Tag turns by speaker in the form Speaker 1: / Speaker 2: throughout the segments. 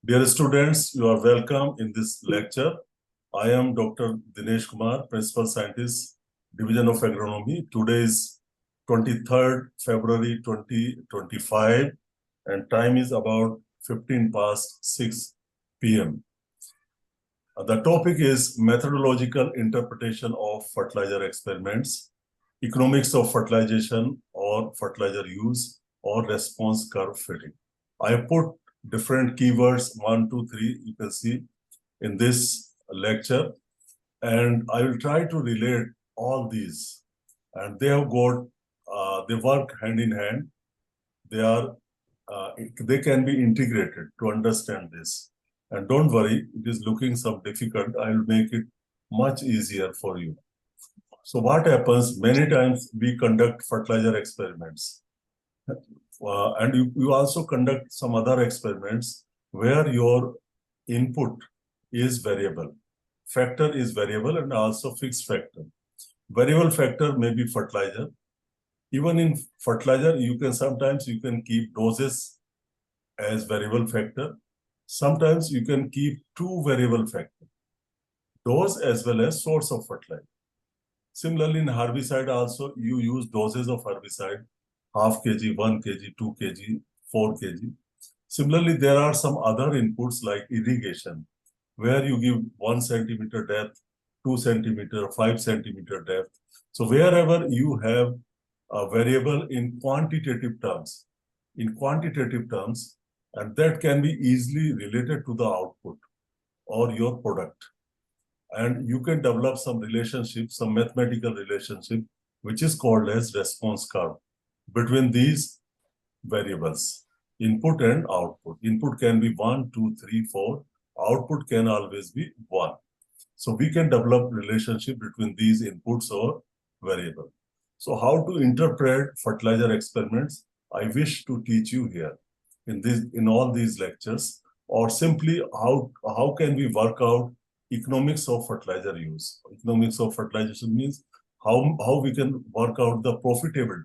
Speaker 1: Dear students, you are welcome in this lecture. I am Dr. Dinesh Kumar, Principal Scientist, Division of Agronomy. Today is 23rd February 2025 and time is about 15 past 6 p.m. The topic is methodological interpretation of fertilizer experiments, economics of fertilization or fertilizer use, or response curve fitting. I have put different keywords, 1, 2, 3, you can see in this lecture, and I will try to relate all these. And they have got, they work hand in hand. They can be integrated to understand this. And don't worry, it is looking some difficult. I will make it much easier for you. So what happens, many times we conduct fertilizer experiments. And you also conduct some other experiments where your input is variable. Factor is variable and also fixed factor. Variable factor may be fertilizer. Even in fertilizer, you can keep doses as variable factor. Sometimes you can keep two variable factors, dose as well as source of fertilizer. Similarly, in herbicide also, you use doses of herbicide, half kg, 1 kg, 2 kg, 4 kg. Similarly, there are some other inputs like irrigation, where you give 1 centimeter depth, 2 centimeter, 5 centimeter depth. So wherever you have a variable in quantitative terms, and that can be easily related to the output or your product. And you can develop some relationship, some mathematical relationship, which is called as response curve between these variables, input and output. Input can be 1, 2, 3, 4. Output can always be 1. So we can develop relationship between these inputs or variable. So how to interpret fertilizer experiments, I wish to teach you here in all these lectures, or simply how can we work out economics of fertilizer use. Economics of fertilization means how we can work out the profitability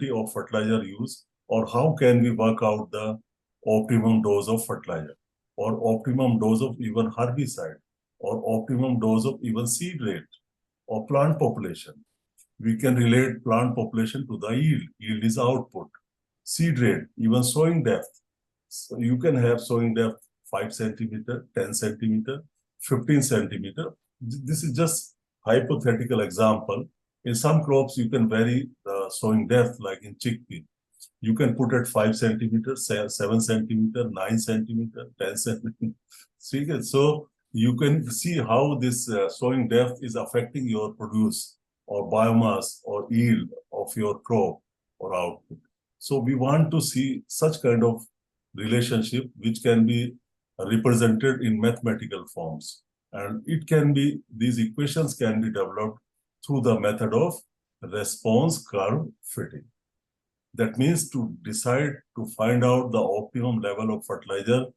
Speaker 1: of fertilizer use, or how can we work out the optimum dose of fertilizer, or optimum dose of even herbicide, or optimum dose of even seed rate, or plant population. We can relate plant population to the yield. Yield is output. Seed rate, even sowing depth. So you can have sowing depth 5 centimeter, 10 centimeter, 15 centimeter. This is just hypothetical example. In some crops, you can vary the sowing depth, like in chickpea. You can put at 5 centimeter, 7 centimeter, 9 centimeter, 10 centimeter. So you can see how this sowing depth is affecting your produce or biomass or yield of your crop or output. So we want to see such kind of relationship which can be represented in mathematical forms. And these equations can be developed through the method of response curve fitting. That means to find out the optimum level of fertilizer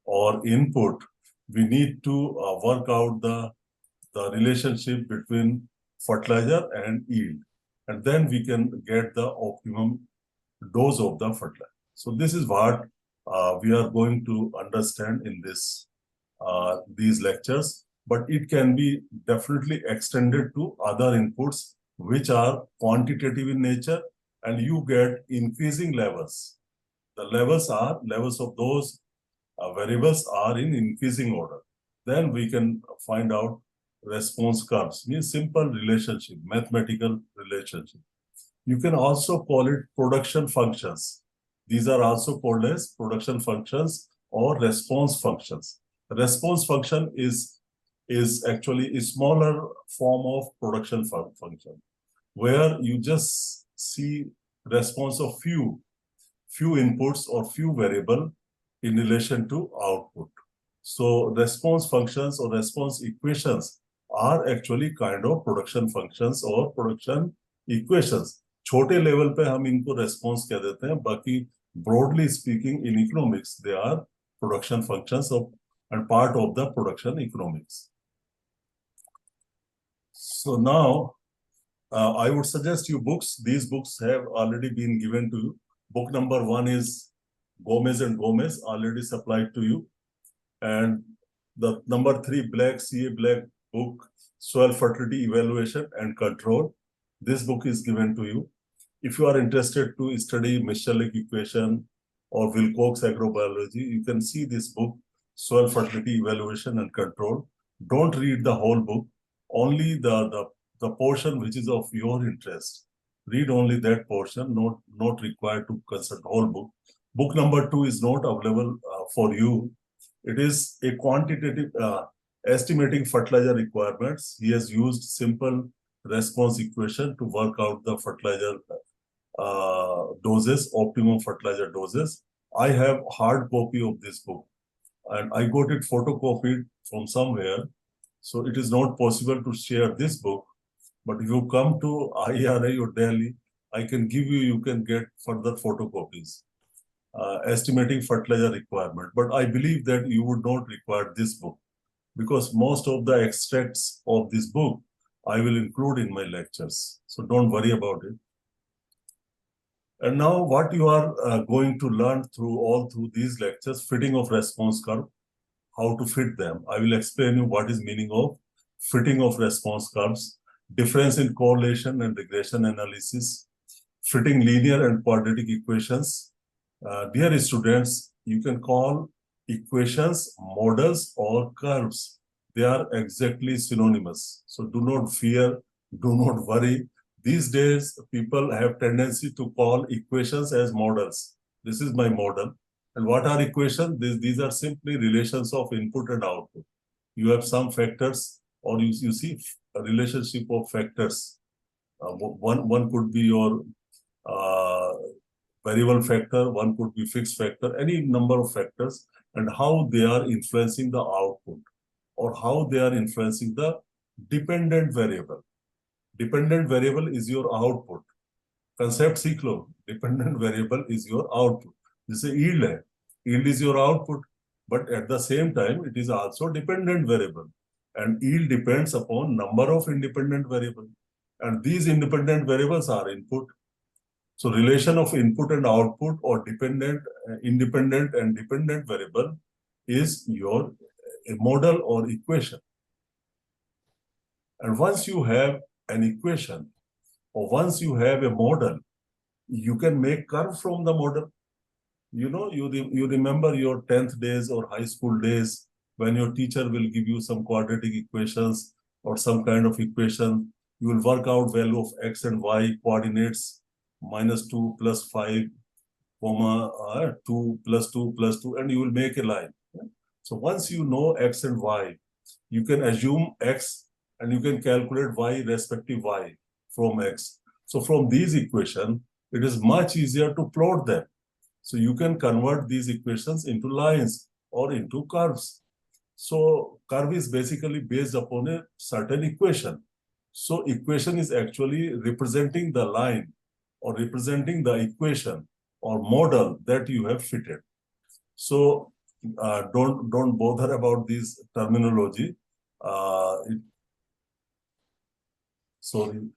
Speaker 1: or input, we need to work out the relationship between fertilizer and yield. And then we can get the optimum dose of the fertilizer. So this is what we are going to understand in these lectures, but it can be definitely extended to other inputs which are quantitative in nature, and you get increasing levels. The levels of those variables are in increasing order. Then we can find out response curves, means simple relationship, mathematical relationship. You can also call it production functions. These are also called as production functions or response functions. The response function is actually a smaller form of production function, where you just see response of few inputs or few variable in relation to output. So response functions or response equations are actually kind of production functions or production equations. छोटे level पे हम इनको response कह देते हैं, बाकी broadly speaking in economics they are production functions and part of the production economics. So now I would suggest you books. These books have already been given to you. Book number 1 is Gomez and Gomez already supplied to you. And the number 3 black CA black book, Soil Fertility Evaluation and Control. This book is given to you. If you are interested to study Michelin equation or Wilcox agrobiology, you can see this book, Soil Fertility Evaluation and Control. Don't read the whole book, only the portion which is of your interest. Read only that portion, not required to consult whole book. Book number 2 is not available for you. It is a quantitative estimating fertilizer requirements. He has used simple response equation to work out the fertilizer doses, optimum fertilizer doses. I have hard copy of this book and I got it photocopied from somewhere. So it is not possible to share this book. But if you come to IRA or Delhi, I can give you, you can get further photocopies. Estimating fertilizer requirement. But I believe that you would not require this book because most of the extracts of this book I will include in my lectures. So don't worry about it. And now what you are going to learn through these lectures, fitting of response curve, how to fit them. I will explain you what is meaning of fitting of response curves, difference in correlation and regression analysis, fitting linear and quadratic equations. Dear students, you can call equations models or curves. They are exactly synonymous. So do not fear, do not worry. These days, people have tendency to call equations as models. This is my model. And what are equations? These are simply relations of input and output. You have some factors, or you see a relationship of factors. One could be your variable factor, one could be fixed factor, any number of factors, and how they are influencing the output or how they are influencing the dependent variable. Dependent variable is your output. Concept सीख लो. Dependent variable is your output. जैसे yield है. Yield is your output, but at the same time, it is also dependent variable. And yield depends upon number of independent variables. And these independent variables are input. So relation of input and output or dependent, independent and dependent variable is your model or equation. And once you have an equation or once you have a model, you can make curve from the model. You know, you remember your 10th days or high school days when your teacher will give you some quadratic equations or some kind of equation. You will work out value of x and y coordinates -2 + 5, 2 + 2 + 2, and you will make a line. So once you know x and y, you can assume x and you can calculate y respective y from x. So from these equations, it is much easier to plot them. So you can convert these equations into lines or into curves. So curve is basically based upon a certain equation. So equation is actually representing the line or representing the equation or model that you have fitted. So don't bother about this terminology. Sorry,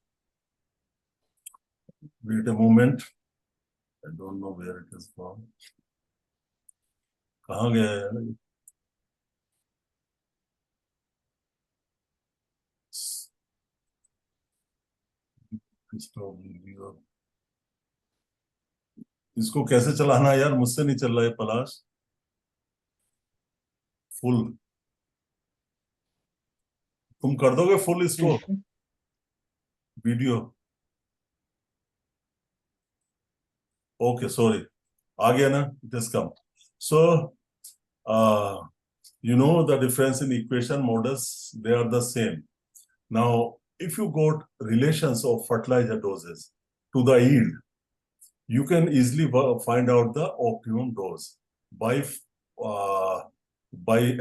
Speaker 1: wait a moment. I don't know where it is from. कहाँ गया है? इसको कैसे चलाना है यार? मुझसे नहीं चल रहा है पलाश. फुल तुम कर दोगे फुल इसको वीडियो? ओके सॉरी, आ गया ना? It has come. So you know the difference in equation models, they are the same. Now if you got relations of fertilizer doses to the yield, you can easily find out the optimum dose by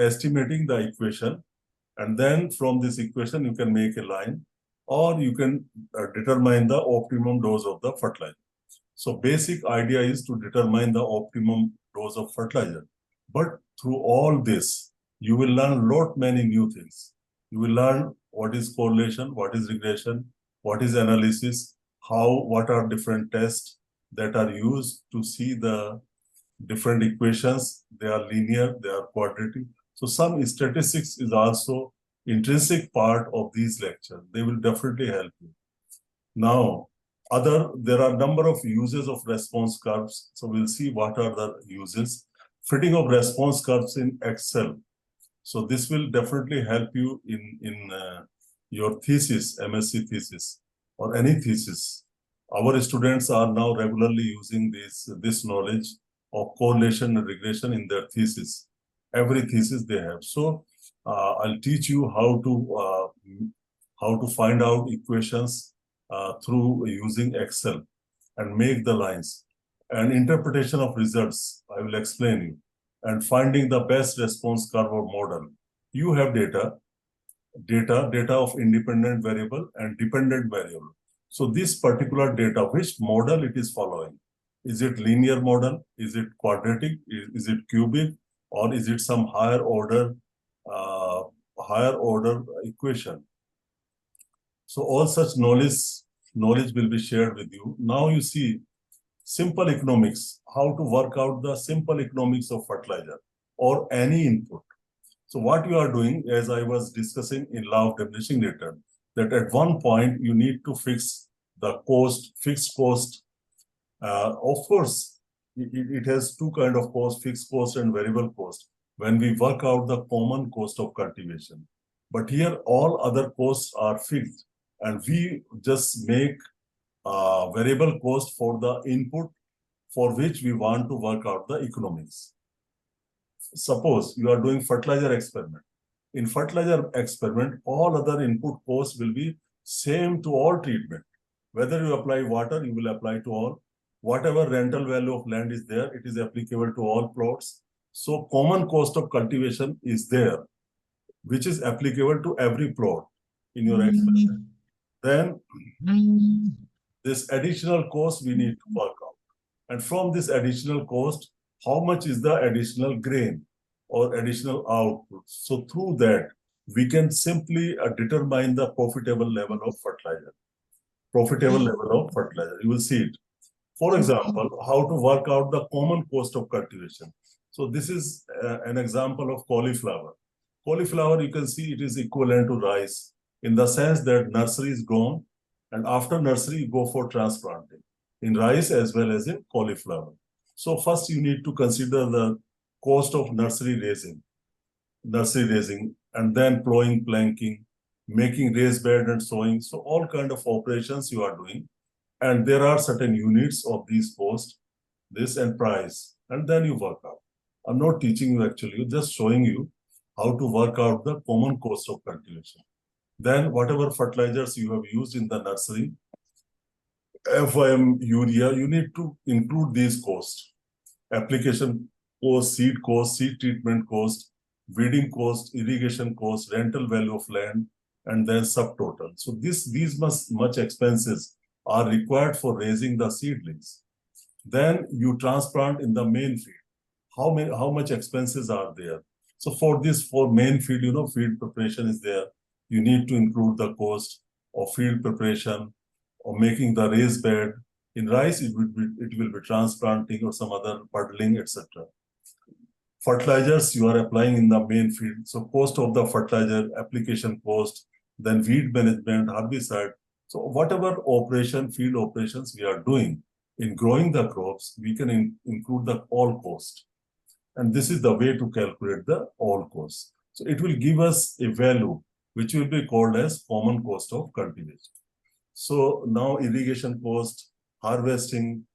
Speaker 1: estimating the equation, and then from this equation you can make a line or you can determine the optimum dose of the fertilizer. So basic idea is to determine the optimum dose of fertilizer. But through all this, you will learn many new things. You will learn what is correlation, what is regression, what is analysis, what are different tests that are used to see the different equations. They are linear, they are quadratic. So some statistics is also intrinsic part of these lectures. They will definitely help you. Now, there are number of uses of response curves. So we'll see what are the uses. Fitting of response curves in Excel. So this will definitely help you in your thesis, MSc thesis, or any thesis. Our students are now regularly using this knowledge of correlation and regression in their thesis. Every thesis they have. So I'll teach you how to find out equations through using Excel and make the lines. And interpretation of results, I will explain you. And finding the best response curve or model. You have data of independent variable and dependent variable. So this particular data, which model it is following? Is it linear model? Is it quadratic? Is it cubic? Or is it some higher order equation? So all such knowledge will be shared with you. Now you see simple economics, how to work out the simple economics of fertilizer or any input. So what you are doing, as I was discussing in law of diminishing return, that at one point you need to fix the cost, fixed cost. Of course, it has two kind of cost, fixed cost and variable cost, when we work out the common cost of cultivation. But here all other costs are fixed, and we just make variable cost for the input for which we want to work out the economics. Suppose you are doing fertilizer experiment. In fertilizer experiment, all other input costs will be same to all treatment. Whether you apply water, you will apply to all. Whatever rental value of land is there, it is applicable to all plots. So common cost of cultivation is there, which is applicable to every plot in your experiment. Then this additional cost we need to work out. And from this additional cost, how much is the additional grain or additional output? So through that, we can simply determine the profitable level of fertilizer. Profitable level of fertilizer, you will see it. For example, how to work out the common cost of cultivation. So this is an example of cauliflower. Cauliflower, you can see it is equivalent to rice in the sense that nursery is grown, and after nursery, you go for transplanting in rice as well as in cauliflower. So first you need to consider the cost of nursery raising, and then plowing, planking, making raised bed and sowing. So all kind of operations you are doing. And there are certain units of these costs, this and price, and then you work out. I'm not teaching you actually, just showing you how to work out the common cost of cultivation. Then whatever fertilizers you have used in the nursery, FIM, urea, you need to include these costs. Application cost, seed treatment cost, weeding cost, irrigation cost, rental value of land, and then subtotal. So these much expenses are required for raising the seedlings. Then you transplant in the main field. How much expenses are there? So for main field, field preparation is there. You need to include the cost of field preparation or making the raised bed. In rice, it will be transplanting or some other puddling, etc. Fertilizers you are applying in the main field. So cost of the fertilizer, application cost, then weed management, herbicide. So whatever field operations we are doing in growing the crops, we can include the all cost. And this is the way to calculate the all cost. So it will give us a value which will be called as common cost of cultivation. So now irrigation cost, harvesting,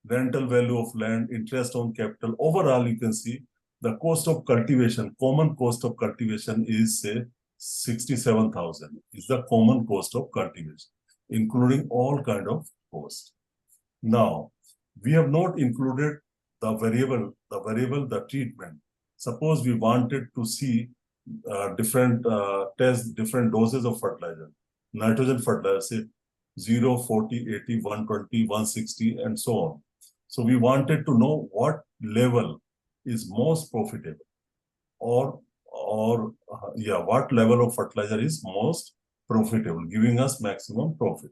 Speaker 1: rental value of land, interest on capital. Overall, you can see the cost of cultivation, common cost of cultivation is say 67,000 is the common cost of cultivation, including all kind of cost. Now, we have not included the variable, the treatment. Suppose we wanted to see different doses of fertilizer, nitrogen fertilizer, say 0, 40, 80, 120, 160, and so on. So we wanted to know what level is most profitable, what level of fertilizer is most profitable, giving us maximum profit.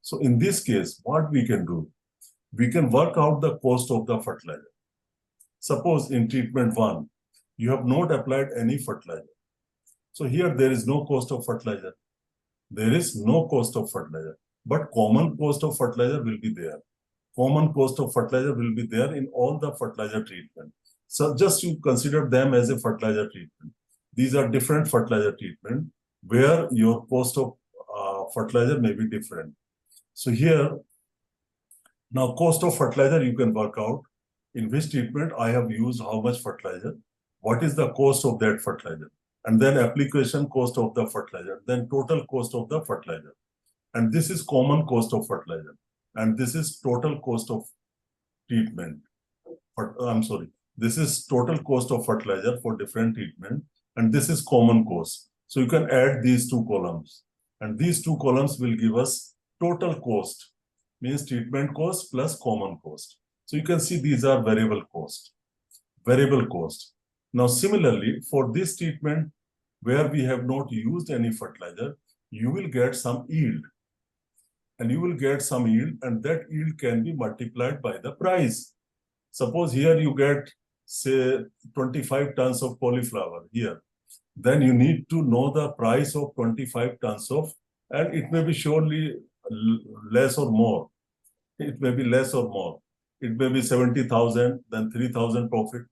Speaker 1: So in this case, what we can do, we can work out the cost of the fertilizer. Suppose in treatment 1, you have not applied any fertilizer. So here there is no cost of fertilizer. There is no cost of fertilizer, but common cost of fertilizer will be there. Common cost of fertilizer will be there in all the fertilizer treatment. So just you consider them as a fertilizer treatment. These are different fertilizer treatment where your cost of fertilizer may be different. So here, now cost of fertilizer you can work out in which treatment I have used how much fertilizer, what is the cost of that fertilizer, and then application cost of the fertilizer, then total cost of the fertilizer. And this is common cost of fertilizer. And this is total cost of treatment. I'm sorry, this is total cost of fertilizer for different treatment, and this is common cost. So you can add these two columns, and these two columns will give us total cost, means treatment cost plus common cost. So you can see these are variable cost. Variable cost. Now similarly, for this treatment where we have not used any fertilizer, you will get some yield. And you will get some yield, and that yield can be multiplied by the price. Suppose here you get, say, 25 tons of cauliflower here. Then you need to know the price of 25 tons of, and it may be surely less or more. It may be less or more. It may be 70,000, then 3,000 profit.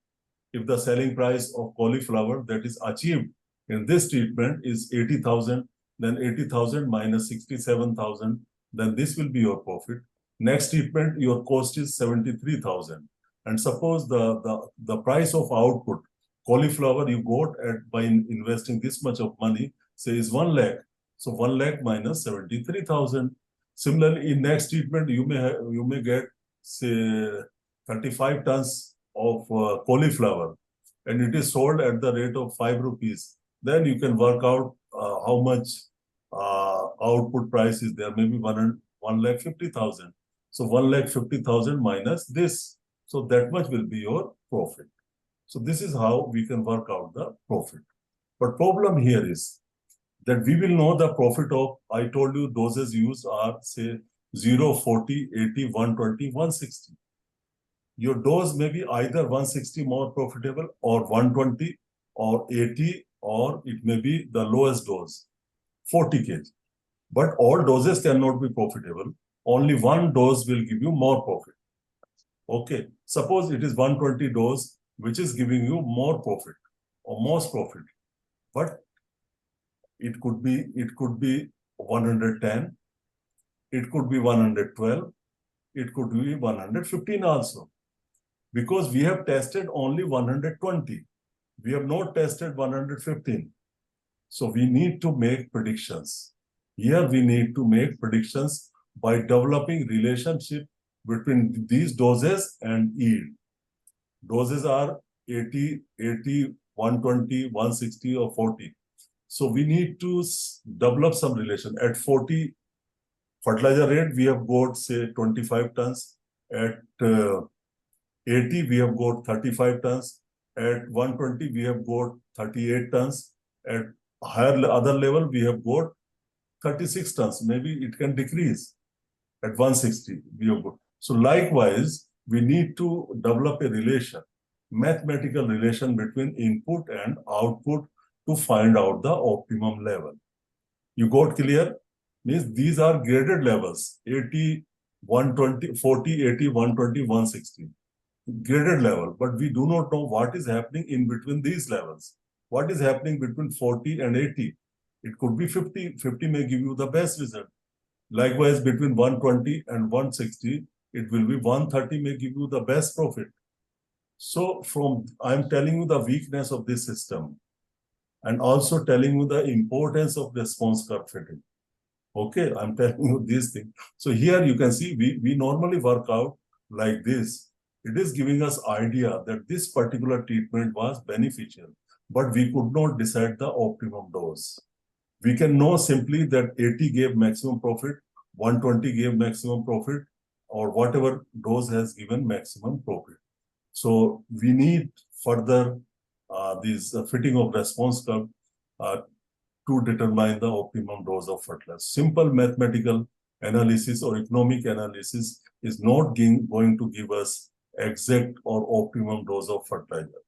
Speaker 1: If the selling price of cauliflower that is achieved in this treatment is 80,000, then 80,000 minus 67,000, then this will be your profit. Next treatment, your cost is 73,000. And suppose the price of output, cauliflower you got at by investing this much of money, say is 1 lakh. So 1 lakh minus 73,000. Similarly, in next treatment, you may get, say, 35 tons of cauliflower, and it is sold at the rate of 5 rupees. Then you can work out how much output price is there, maybe 1,50,000. So 1,50,000 minus this. So that much will be your profit. So this is how we can work out the profit. But problem here is that we will know the profit of, I told you doses used are, say, 0, 40, 80, 120, 160. Your dose may be either 160 more profitable or 120 or 80, or it may be the lowest dose, 40 kg. But all doses cannot be profitable. Only one dose will give you more profit. Okay. Suppose it is 120 dose, which is giving you more profit or most profit. But it could be 110, it could be 112, it could be 115 also. Because we have tested only 120. We have not tested 115. So we need to make predictions. Here we need to make predictions by developing relationship between these doses and yield. Doses are 80, 120, 160 or 40. So we need to develop some relation. At 40 fertilizer rate, we have got, say, 25 tons. At 80, we have got 35 tons. At 120, we have got 38 tons. At higher other level, we have got 36 tons. Maybe it can decrease. At 160, we have got. So likewise, we need to develop a relation, mathematical relation between input and output to find out the optimum level. You got clear? Means these are graded levels, 80, 120, 40, 80, 120, 160. Graded level, but we do not know what is happening in between these levels. What is happening between 40 and 80? It could be 50. 50 may give you the best result. Likewise, between 120 and 160, it will be 130 may give you the best profit. So I'm telling you the weakness of this system and also telling you the importance of response curve fitting. Okay, I'm telling you these things. So here you can see we normally work out like this. It is giving us idea that this particular treatment was beneficial, but we could not decide the optimum dose. We can know simply that 80 gave maximum profit, 120 gave maximum profit, or whatever dose has given maximum profit. So we need further this fitting of response curve to determine the optimum dose of fertilizer. Simple mathematical analysis or economic analysis is not going to give us exact or optimum dose of fertilizer.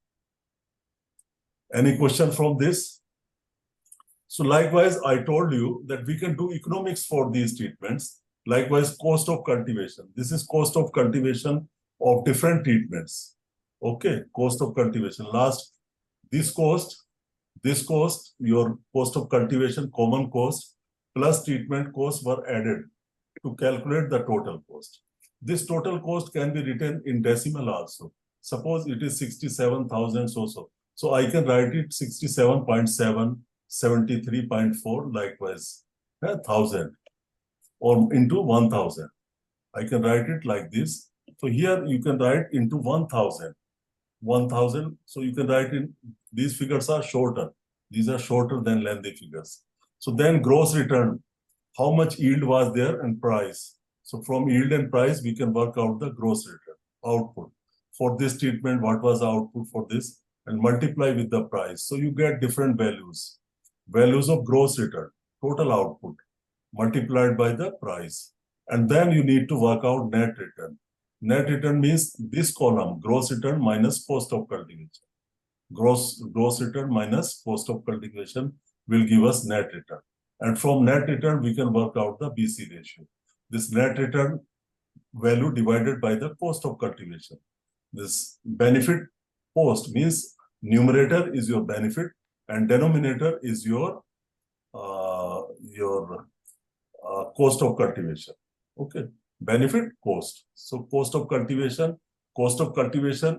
Speaker 1: Any question from this? So likewise, I told you that we can do economics for these treatments. Likewise, cost of cultivation. This is cost of cultivation of different treatments. Okay, cost of cultivation. This cost, your cost of cultivation, common cost, plus treatment costs were added to calculate the total cost. This total cost can be written in decimal also. Suppose it is 67,000 so. So I can write it 67.7, 73.4, likewise, 1,000 or into 1,000. I can write it like this. So here you can write into 1,000. 1,000. So you can write in, these figures are shorter. These are shorter than lengthy figures. So then gross return, how much yield was there and price. So from yield and price, we can work out the gross return, output. For this treatment, what was the output for this? And multiply with the price. So you get different values. Values of gross return, total output, multiplied by the price. And then you need to work out net return. Net return means this column, gross return minus cost of cultivation. Gross return minus cost of cultivation will give us net return. And from net return, we can work out the BC ratio. This net return value divided by the cost of cultivation. This benefit cost means numerator is your benefit and denominator is your cost of cultivation. Okay, benefit cost. So cost of cultivation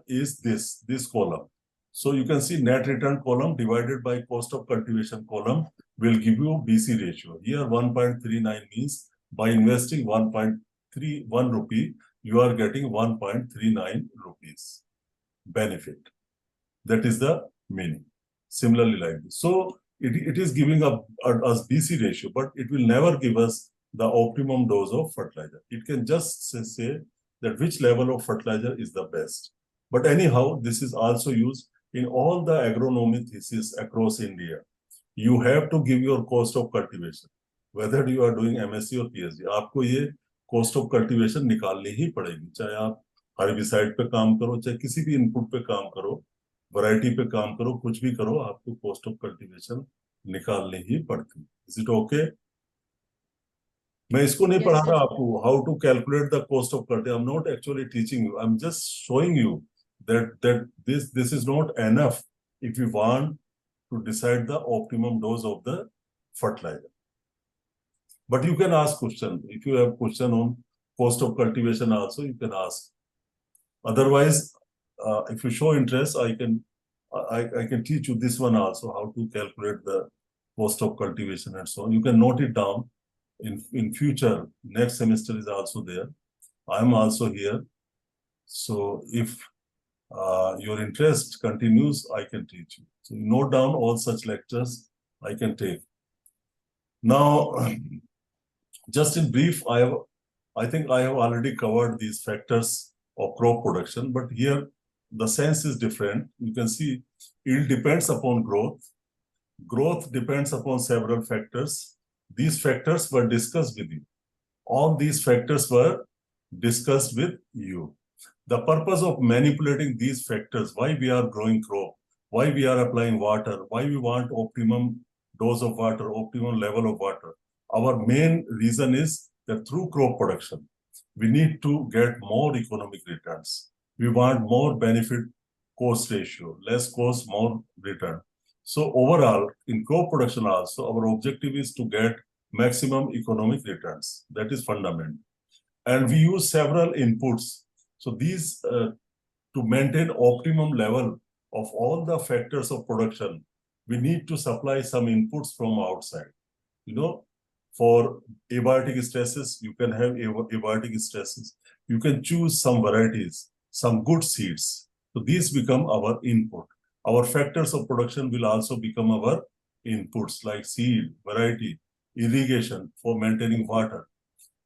Speaker 1: is this column. So you can see net return column divided by cost of cultivation column will give you BC ratio. Here 1.39 means by investing 1.31 rupee, you are getting 1.39 rupees benefit. That is the meaning. Similarly like this. So it is giving us BC ratio, but it will never give us the optimum dose of fertilizer. It can just say that which level of fertilizer is the best. But anyhow, this is also used in all the agronomy thesis across India. You have to give your cost of cultivation. Whether you are doing MSc or PhD, आपको ये cost of cultivation निकालनी ही पड़ेगी. चाहे आप herbicide पे काम करो, चाहे किसी भी input पे काम करो, variety पे काम करो, कुछ भी करो, आपको cost of cultivation निकालनी ही पड़ती. Is it okay? मैं इसको नहीं पढ़ा रहा आपको how to calculate the cost of cultivation. I'm not actually teaching you. I'm just showing you that this is not enough if you want to decide the optimum dose of the fertilizer. But you can ask question. If you have question on cost of cultivation also, you can ask. Otherwise, if you show interest, I can teach you this one also, how to calculate the cost of cultivation and so on. You can note it down. In future, next semester is also there. I'm also here. So if your interest continues, I can teach you. So you note down all such lectures I can take. Now, just in brief, I think I have already covered these factors of crop production, but here the sense is different. You can see yield depends upon growth. Growth depends upon several factors. These factors were discussed with you. All these factors were discussed with you. The purpose of manipulating these factors, why we are growing crop, why we are applying water, why we want optimum dose of water, optimum level of water. Our main reason is that through crop production, we need to get more economic returns. We want more benefit cost ratio, less cost, more return. So overall, in crop production also, our objective is to get maximum economic returns. That is fundamental. And we use several inputs. So these, to maintain optimum level of all the factors of production, we need to supply some inputs from outside. You know, for abiotic stresses, you can have abiotic stresses. You can choose some varieties, some good seeds. So these become our input. Our factors of production will also become our inputs like seed, variety, irrigation for maintaining water,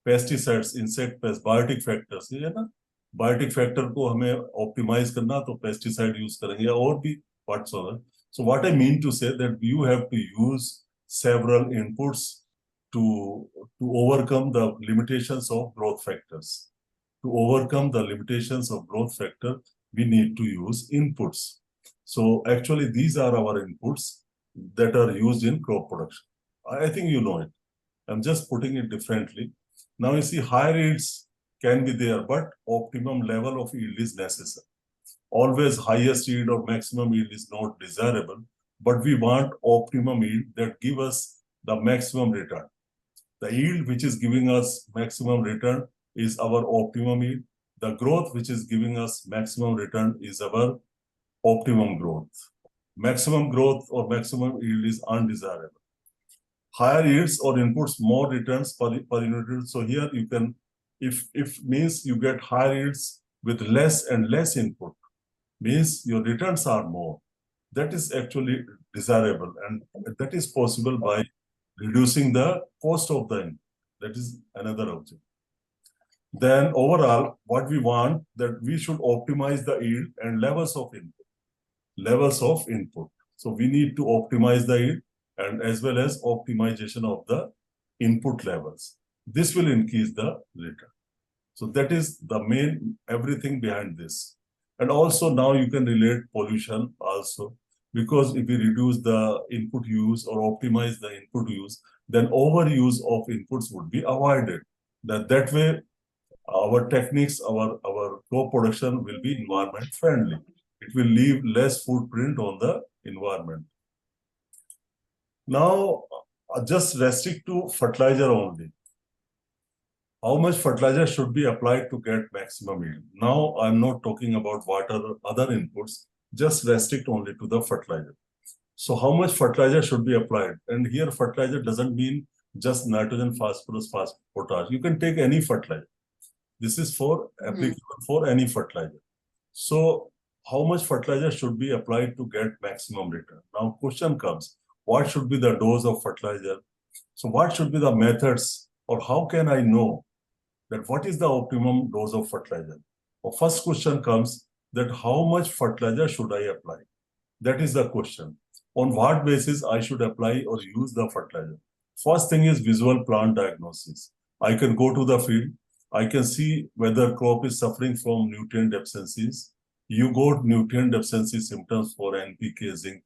Speaker 1: pesticides, insect pests, biotic factors. ये है ना, biotic factor को हमें optimize करना तो pesticide use करेंगे और भी whatsoever. So what I mean to say that you have to use several inputs to overcome the limitations of growth factors, to overcome the limitations of growth factor, we need to use inputs. So actually, these are our inputs that are used in crop production. I think you know it. I'm just putting it differently. Now you see higher yields can be there, but optimum level of yield is necessary. Always highest yield or maximum yield is not desirable, but we want optimum yield that give us the maximum return. The yield which is giving us maximum return is our optimum yield. The growth which is giving us maximum return is our optimum growth. Maximum growth or maximum yield is undesirable. Higher yields or inputs more returns per unit. So here you can, if means you get higher yields with less and less input, means your returns are more. That is actually desirable, and that is possible by reducing the cost of the input. That is another objective. Then overall, what we want that we should optimize the yield and levels of input. Levels of input. So we need to optimize the yield and as well as optimization of the input levels. This will increase the return. So that is the main everything behind this. And also now you can relate pollution also, because if we reduce the input use or optimize the input use, then overuse of inputs would be avoided. That way, our techniques, our crop production will be environment friendly. It will leave less footprint on the environment. Now, just restrict to fertilizer only. How much fertilizer should be applied to get maximum yield? Now, I'm not talking about what are other inputs, just restrict only to the fertilizer. So how much fertilizer should be applied? And here fertilizer doesn't mean just nitrogen, phosphorus, potash. You can take any fertilizer. This is for applicable for any fertilizer. So how much fertilizer should be applied to get maximum return? Now question comes, what should be the dose of fertilizer? So what should be the methods, or how can I know that what is the optimum dose of fertilizer? The first question comes that how much fertilizer should I apply? That is the question. On what basis I should apply or use the fertilizer? First thing is visual plant diagnosis. I can go to the field. I can see whether crop is suffering from nutrient deficiencies. You got nutrient deficiency symptoms for NPK, zinc.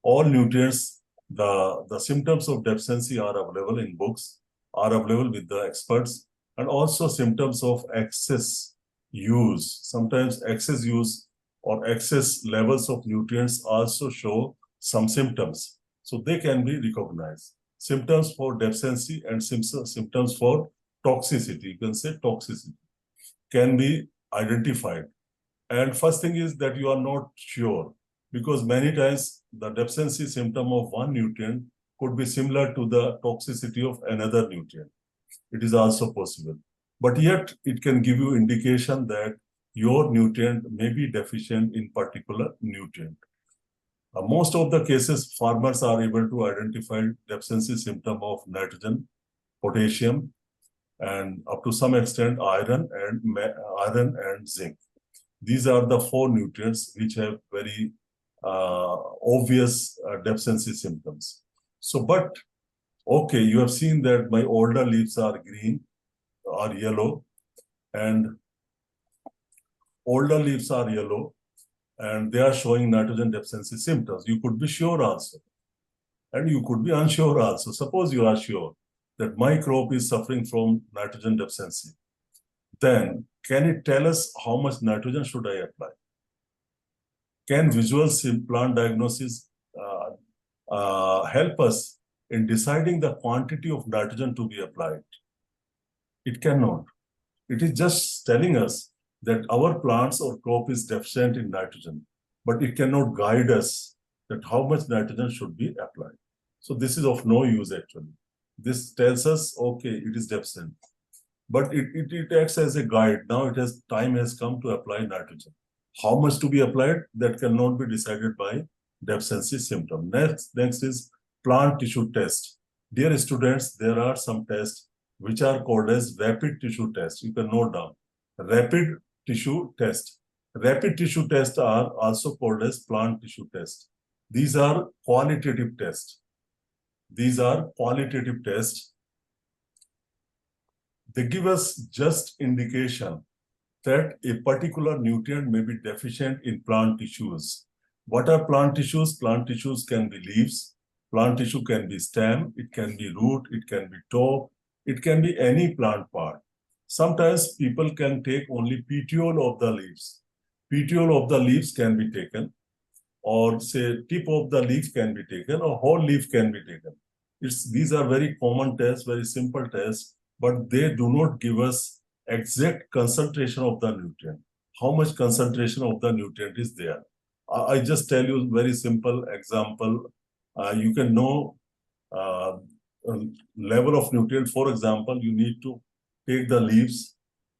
Speaker 1: All nutrients, the symptoms of deficiency are available in books, are available with the experts, and also symptoms of excess use. Sometimes excess use or excess levels of nutrients also show some symptoms. So they can be recognized. Symptoms for deficiency and symptoms for toxicity, you can say toxicity, can be identified. And first thing is that you are not sure, because many times the deficiency symptom of one nutrient could be similar to the toxicity of another nutrient. It is also possible. But yet it can give you indication that your nutrient may be deficient in particular nutrient. Most of the cases, farmers are able to identify deficiency symptom of nitrogen, potassium, and up to some extent iron and zinc. These are the four nutrients which have very obvious deficiency symptoms. So, but okay, you have seen that my older leaves are green, are yellow, and older leaves are yellow, and they are showing nitrogen deficiency symptoms. You could be sure also, and you could be unsure also. Suppose you are sure that my crop is suffering from nitrogen deficiency. Then can it tell us how much nitrogen should I apply? Can visual plant diagnosis help us in deciding the quantity of nitrogen to be applied? It cannot. It is just telling us that our plants or crop is deficient in nitrogen, but it cannot guide us that how much nitrogen should be applied. So this is of no use actually. This tells us, okay, it is deficient, but it acts as a guide. Now time has come to apply nitrogen. How much to be applied, that cannot be decided by deficiency symptom. Next is plant tissue test. Dear students, there are some tests which are called as rapid tissue test. You can note down. Rapid tissue test. Rapid tissue tests are also called as plant tissue test. These are qualitative tests. These are qualitative tests. They give us just indication that a particular nutrient may be deficient in plant tissues. What are plant tissues? Plant tissues can be leaves, plant tissue can be stem, it can be root, it can be top, it can be any plant part. Sometimes people can take only petiole of the leaves. Petiole of the leaves can be taken, or say tip of the leaf can be taken, or whole leaf can be taken. These are very common tests, very simple tests, but they do not give us exact concentration of the nutrient. How much concentration of the nutrient is there? I just tell you very simple example. You can know level of nutrient. For example, you need to take the leaves.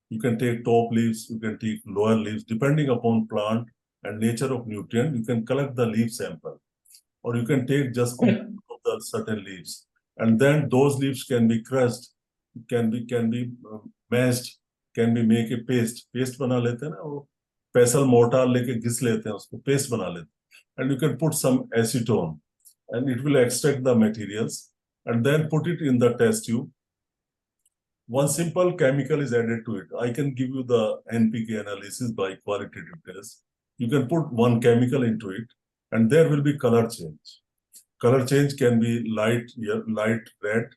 Speaker 1: You can take top leaves, you can take lower leaves, depending upon plant and nature of nutrient. You can collect the leaf sample, or you can take just of the certain leaves, and then those leaves can be crushed, can be mashed, can be make a paste. Paste बना लेते हैं ना, वो pestle mortar लेके घिस लेते हैं उसको, paste बना लेते हैं, and you can put some acetone, and it will extract the materials, and then put it in the test tube. One simple chemical is added to it. I can give you the NPK analysis by qualitative test. You can put one chemical into it, and there will be color change. Color change can be light red,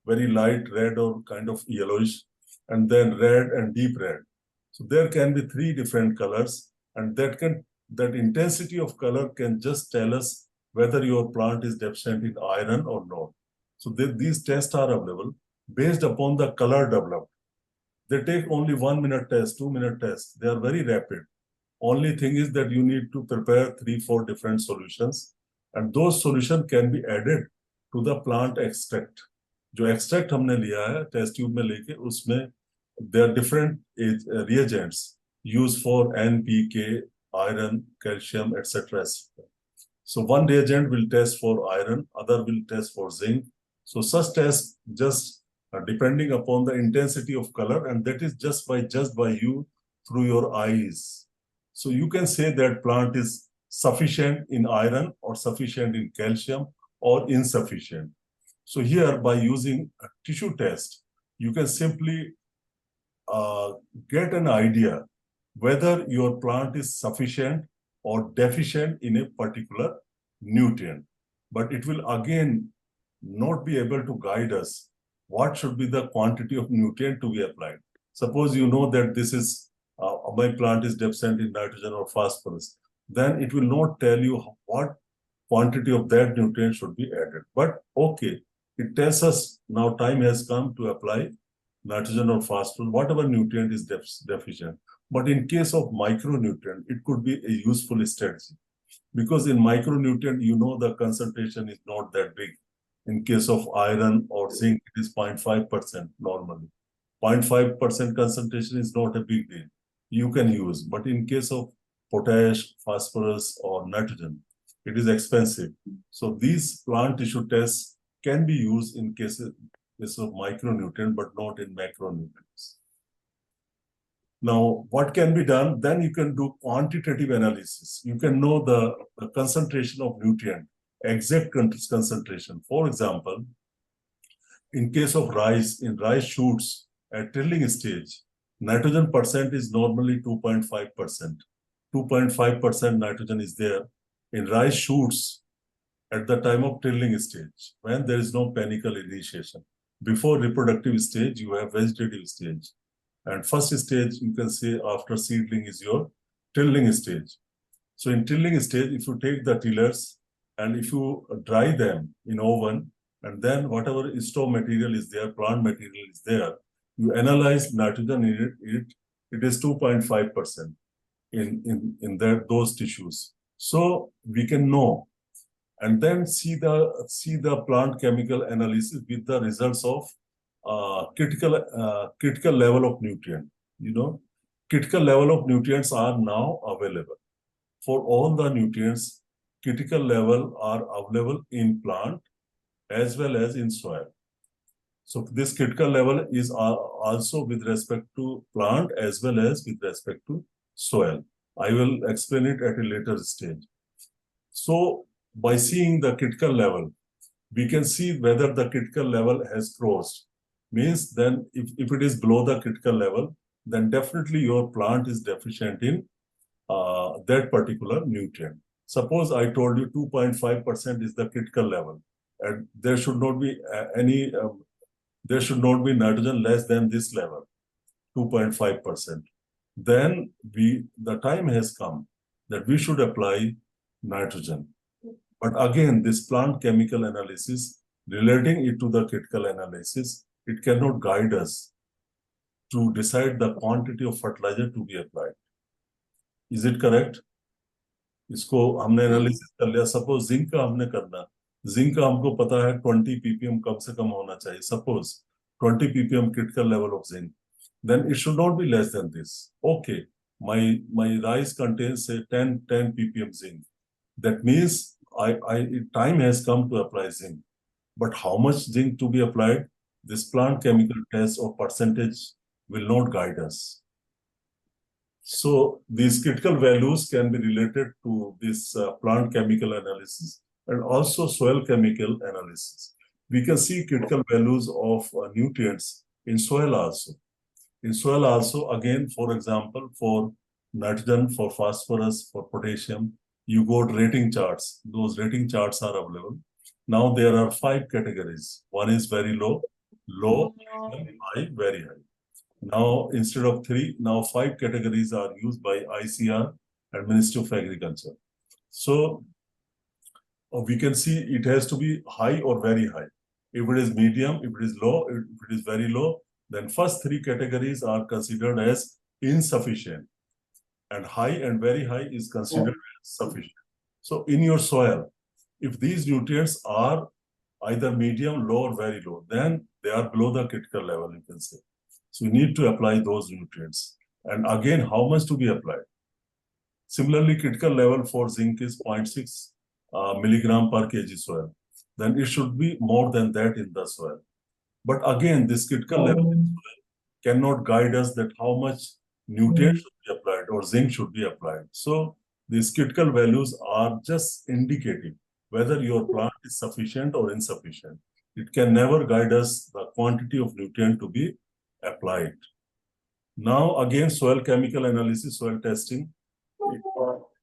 Speaker 1: very light red or kind of yellowish, and then red and deep red. So there can be three different colors, and that intensity of color can just tell us whether your plant is deficient in iron or not. So these tests are available based upon the color developed. They take only 1 minute test, 2 minute test. They are very rapid. Only thing is that you need to prepare 3-4 different solutions, and those solutions can be added to the plant extract. जो extract हमने लिया है test tube में लेके, उसमें there are different reagents used for NPK, iron, calcium, etc. So one reagent will test for iron, other will test for zinc. So such tests just depending upon the intensity of color, and that is just by you through your eyes. So you can say that plant is sufficient in iron or sufficient in calcium or insufficient. So here, by using a tissue test, you can simply get an idea whether your plant is sufficient or deficient in a particular nutrient. But it will again not be able to guide us what should be the quantity of nutrient to be applied. Suppose you know that this is my plant is deficient in nitrogen or phosphorus, then it will not tell you what quantity of that nutrient should be added. But okay, it tells us now time has come to apply nitrogen or phosphorus, whatever nutrient is deficient. But in case of micronutrient, it could be a useful strategy, because in micronutrient, you know, the concentration is not that big. In case of iron or zinc, it is 0.5% normally. 0.5% concentration is not a big deal. You can use, but in case of potash, phosphorus, or nitrogen, it is expensive. So these plant tissue tests can be used in case of micronutrient, but not in macronutrients. Now, what can be done? Then you can do quantitative analysis. You can know the concentration of nutrient, exact concentration. For example, in case of rice, in rice shoots at trilling stage, nitrogen percent is normally 2.5%. 2.5% nitrogen is there in rice shoots at the time of trilling stage, when there is no panicle initiation. Before reproductive stage, you have vegetative stage. And first stage, you can say after seedling is your trilling stage. So in trilling stage, if you take the tillers and if you dry them in oven, and then whatever store material is there, plant material is there, you analyze nitrogen in it is 2.5% in those tissues. So we can know, and then see the plant chemical analysis with the results of critical level of nutrient. You know, critical level of nutrients are now available. For all the nutrients, critical level are available in plant as well as in soil. So this critical level is also with respect to plant as well as with respect to soil. I will explain it at a later stage. So by seeing the critical level, we can see whether the critical level has crossed. Means then if it is below the critical level, then definitely your plant is deficient in that particular nutrient. Suppose I told you 2.5% is the critical level, and there should not be there should not be nitrogen less than this level, 2.5%. Then the time has come that we should apply nitrogen. But again, this plant chemical analysis, relating it to the critical analysis, it cannot guide us to decide the quantity of fertilizer to be applied. Is it correct? इसको हमने analysis कर लिया. Suppose zinc का हमने करना, zinc का हमको पता है 20 ppm कम से कम होना चाहिए. Suppose 20 ppm critical level of zinc, then it should not be less than this. Okay, my rice contains say 10 ppm zinc. That means time has come to apply zinc. But how much zinc to be applied? This plant chemical test or percentage will not guide us. So these critical values can be related to this plant chemical analysis and also soil chemical analysis. We can see critical values of nutrients in soil also. In soil also, again, for example, for nitrogen, for phosphorus, for potassium, you got rating charts. Those rating charts are available. Now there are 5 categories. One is very low, low, high, very high. Now, instead of 3, now 5 categories are used by ICR and Ministry of Agriculture. So we can see it has to be high or very high. If it is medium, if it is low, if it is very low, then first 3 categories are considered as insufficient. And high and very high is considered as sufficient. So in your soil, if these nutrients are either medium, low, or very low, then they are below the critical level, you can say. So you need to apply those nutrients. And again, how much to be applied? Similarly, critical level for zinc is 0.6 milligram per kg soil. Then it should be more than that in the soil. But again, this critical level in soil cannot guide us that how much nutrient should be applied or zinc should be applied. So these critical values are just indicative whether your plant is sufficient or insufficient. It can never guide us the quantity of nutrient to be applied. Now again, soil chemical analysis, soil testing,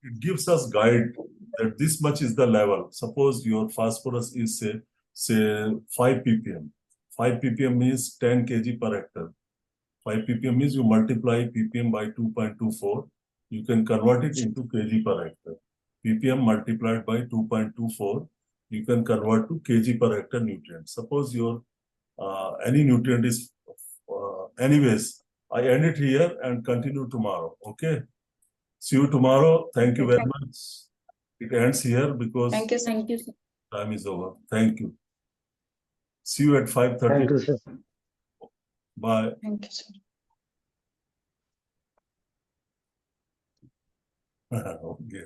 Speaker 1: it gives us guide that this much is the level. Suppose your phosphorus is say 5 ppm. 5 ppm means 10 kg per hectare. 5 ppm means you multiply ppm by 2.24. You can convert it into kg per hectare. ppm multiplied by 2.24, you can convert to kg per hectare nutrient. Suppose your any nutrient is anyways, I end it here and continue tomorrow. Okay. See you tomorrow. Thank you very much. It ends here because
Speaker 2: Thank you.
Speaker 1: time is over. Thank you. See you at 5:30.
Speaker 3: Thank you, sir.
Speaker 1: Bye.
Speaker 2: Thank you, sir.
Speaker 1: Okay.